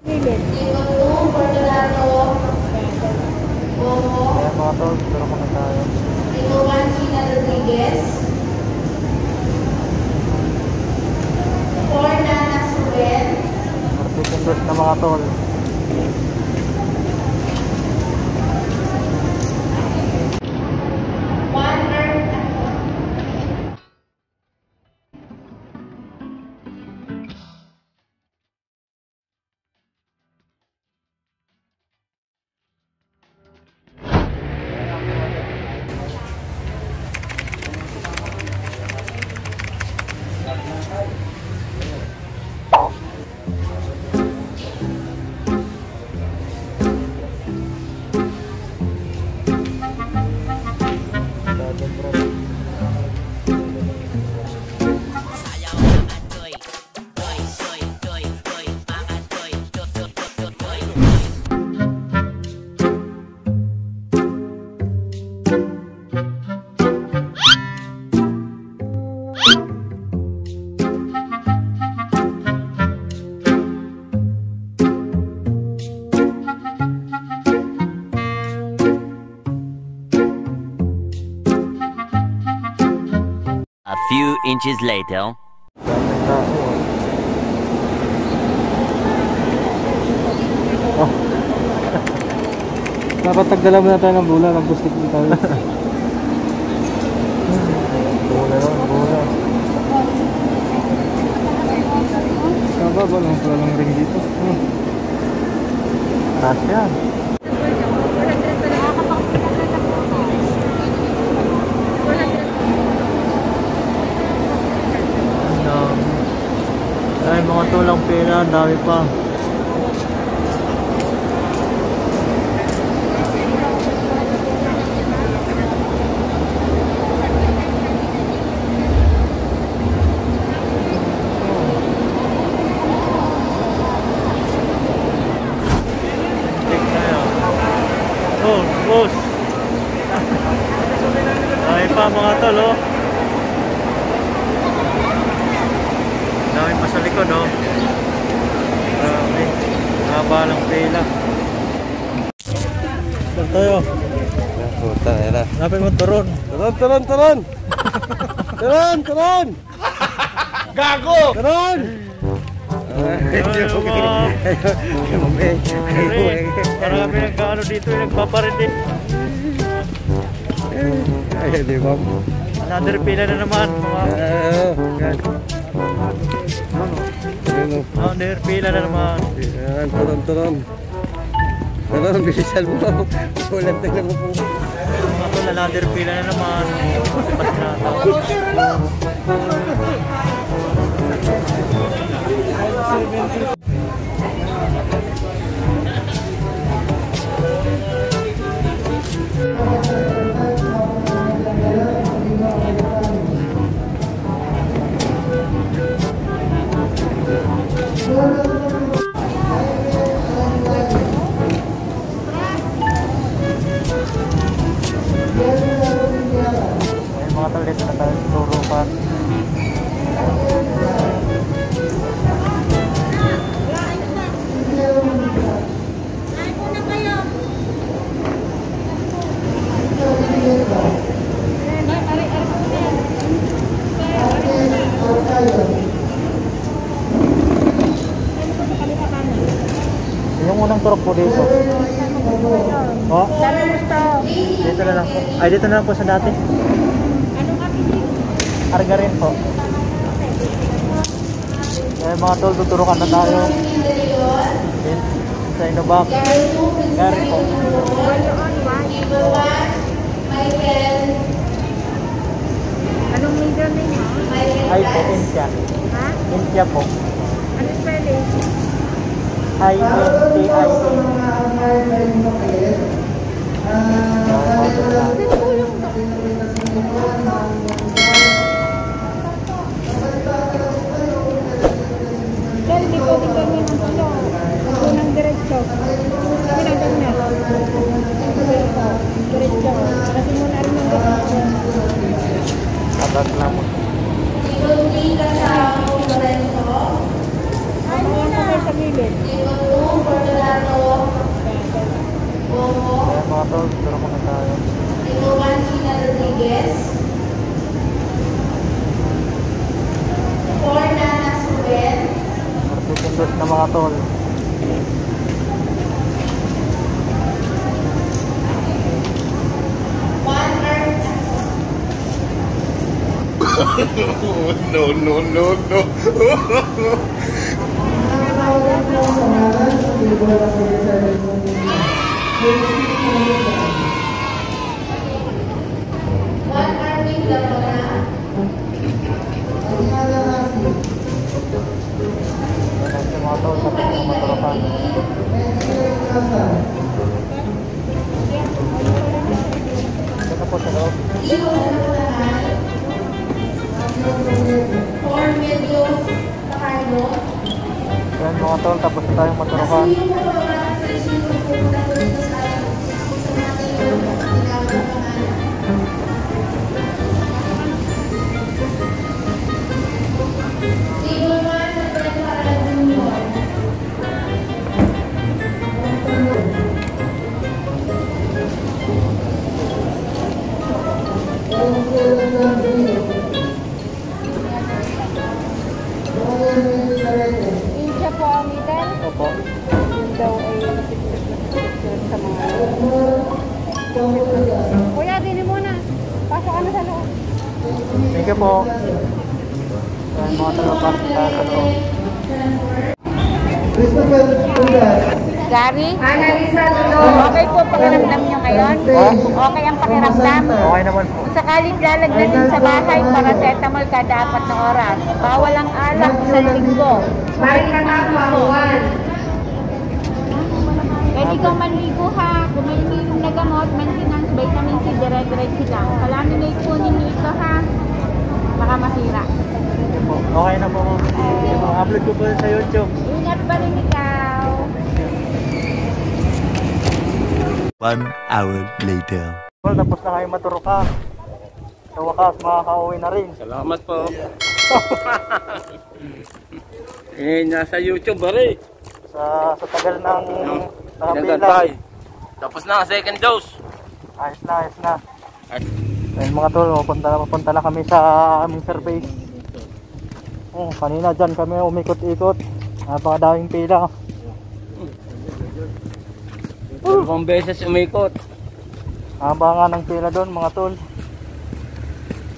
Ayan mga tol, pero kung tayo. Martikindos na mga tol. A few inches later. Oh. Dapat tagdala mo na tayo ng bula. Nag-bustik din tayo. Bula lang, bula. Kababa lang pala ng ring dito. Taas yan. Ay, mga tulang pila, dami pa. Oh, boss. Dami pa mga tol, oh. Dami pa sa likod, oh. Marami. Haba ng pila. Saan tayo? Puta, yan na. Hanapin mo turon. Turon! Turon! Gago! Turon! Parang kami nagkaano dito, nagpaparin din. Ay, di ba? Another pila na naman. Yan. Another pila na naman. Yan, turon. Turon, bilisan mo. Ulan tayo lang po. Mga tol, another pila na naman. Pas na ito. Mga tol, dito na tayo sa turukan. Yung unang turok po dito. Oh? Dito na lang po. Ay, dito na lang po sa dati. Arga rin po. Eh, mga tol, tuturukan na tayo. Sa Inobak. Gari po. Anong middle name mo? Ay po, Intia. Ha? Intia po. Ano spelling? I-N-T-I-A. Dahil di pwede kami ng tulong. Unang diretso. Pinagdag na. Diretso. Kasi mo na rin ng diretso. Abag na mo. Ay, mo na sa gilid. Ayan mga tol, pero muna tayo. Martikindos na mga tol. No, no, no, no. Ayan si mga tol, tapos yung maturapan. Ito po sa loob. Ayan mga tol, tapos tayong maturapan. Incha po ang meter. Opo. Yun daw ay siksik na siksik sa mga... Kuya, dili muna. Pasok ka na sa loob. Thank you po. Ayan mga tol, tapos tayo sa loob. Gary? Okay po pakiramdam nyo ngayon? Okay ang pakiramdam? Okay naman po. Kung sakaling lalagdasin sa bahay, paracetamol kada 4 na oras. Bawal ang alak sa linggo. Pwede kang manligo ha. Kung may umiinom na gamot, maintenance, vitamin C, dire-diretso lang. Kalamin na ikunin nyo ito ha. Baka masira. Okay na po. Upload ko po sa YouTube. Ingat pa rin ikaw. 1 hour later. Well, tapos na kayo maturukan. Sa wakas, makaka-uwi na rin. Salamat po. Nasa YouTube bari. Sa tagal ng nakapila. Nagantay. Tapos na, second dose. Ayos na, ayos na. Ayun mga tol, papunta na kami sa aming survey. Oh, kanina dyan kami umikot-ikot. Napakadaming pila. Dalawang beses umikot. Haba nga ng pila doon mga tol.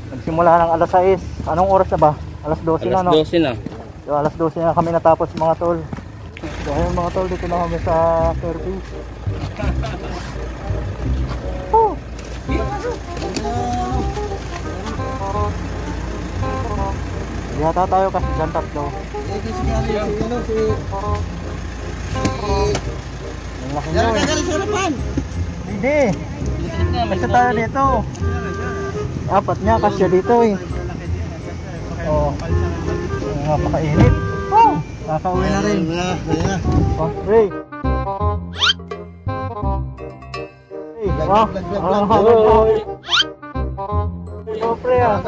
Nagsimula ng alas 6. Anong oras na ba? Alas 12 na, no? Alas 12 na. So, alas 12 na kami natapos mga tol. So ayun mga tol, dito na kami sa service. Oh! Yata tayo kasi dyan tatlo. Ang laki nyo eh. Hindi. Kasi tayo dito. Apat niya kasi dito eh. Oo. Napakainit. Oh! Kakauwi na rin. Oh, Ray. Hey, wow. Oh, pre ah.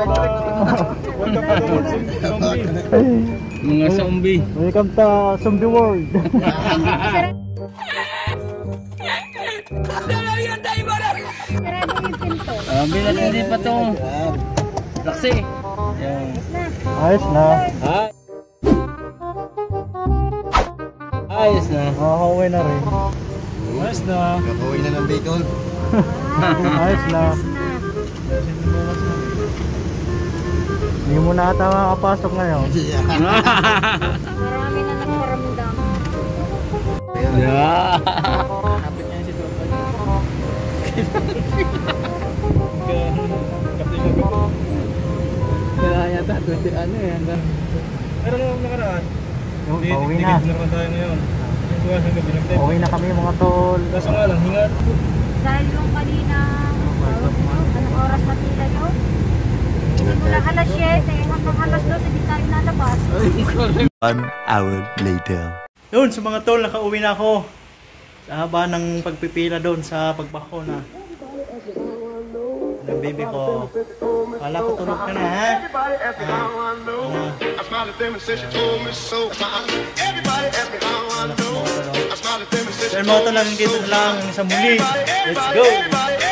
Mga zombie. Welcome to Zombie World. Sarado yung pinto. Hindi pa to. Laksi. Yan. Ayos na. Ha? Ayos na. Makakauwi na rin. Ayos na. Kakawin na ng bacon. Ayos na. Hindi mo na ata makapasok ngayon. Marami na nagparamdam. Yeah. Kaya yata 20 ano eh hanggang. Pero nung nakaraan, Yung, pauwi na. naman tayo ngayon. Yung buwas ng gabi nag-type. Pauwi na kami mga tol. Kaso nga lang, hingat. Dahil yung kanina, anong oras na pila nyo? Simula alas 7, hanggang alas 12, hindi tayo nalabas. 1 hour later. Yun, sa mga tol, nakauwi na ako. Sa haba ng pagpipila doon sa pagbakuna. Ng baby ko. Wala ko tulog ka na ha. I smiled at them and said she told me so. Everybody asked me how I know. I smiled at them and said she Pero mga tol, hanggang dito na lang sa muli. Let's go!